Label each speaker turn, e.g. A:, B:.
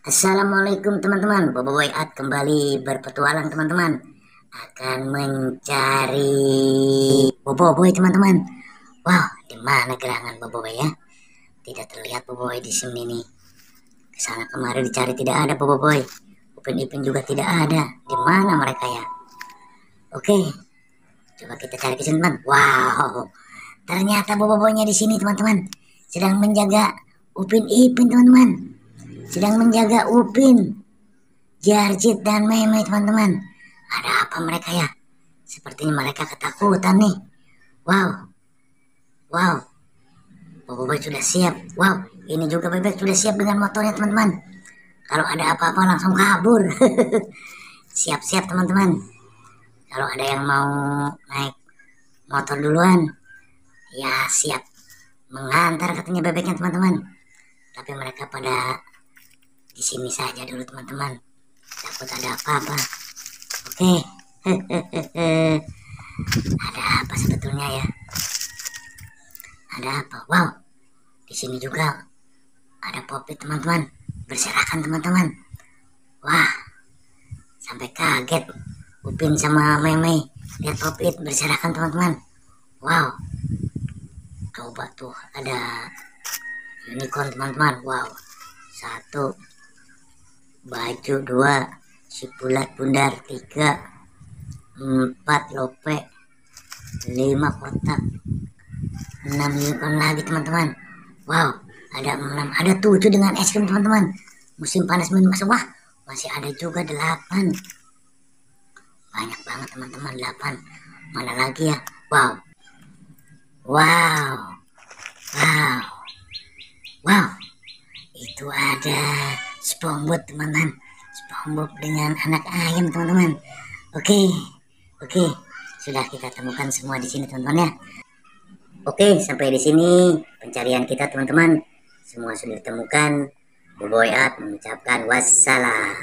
A: Assalamualaikum teman-teman, Boboiboy Art kembali berpetualang teman-teman. Akan mencari Boboiboy teman-teman. Wow, di mana gerangan Boboiboy ya? Tidak terlihat Boboiboy di sini nih. Kesana kemari dicari tidak ada Boboiboy. Upin-ipin juga tidak ada. Di mana mereka ya? Oke, coba kita cari ke sini teman. Wow, ternyata Boboiboynya di sini teman-teman. Sedang menjaga Upin-ipin teman-teman. Sedang menjaga Upin, Jarjit dan Meme teman-teman. Ada apa mereka ya? Sepertinya mereka ketakutan nih. Wow, wow, Boboiboy sudah siap. Wow, ini juga Bebek sudah siap dengan motornya teman-teman. Kalau ada apa-apa langsung kabur. Siap-siap teman-teman. Kalau ada yang mau naik motor duluan, ya siap mengantar katanya Bebeknya teman-teman. Tapi mereka pada di sini saja dulu teman-teman, takut ada apa-apa. Oke. Ada apa sebetulnya ya? Ada apa? Wow, di sini juga ada Popit teman-teman, berserakan teman-teman. Wah, sampai kaget Upin sama Meme lihat Popit berserakan teman-teman. Wow, coba tuh ada unicorn teman-teman. Wow, satu baju, dua sipulat bundar, tiga, empat lope, lima kotak, enam unicorn lagi teman-teman. Wow, ada enam, ada tujuh dengan es krim teman-teman. Musim panas masuk. Wah, masih ada juga delapan. Banyak banget teman-teman, delapan. Mana lagi ya? Wow, wow, wow, wow. Itu ada SpongeBob teman-teman. SpongeBob dengan anak ayam teman-teman. Oke, sudah kita temukan semua di sini teman-teman ya. Oke, sampai di sini pencarian kita teman-teman. Semua sudah ditemukan. Boboiboy Art mengucapkan wassalam.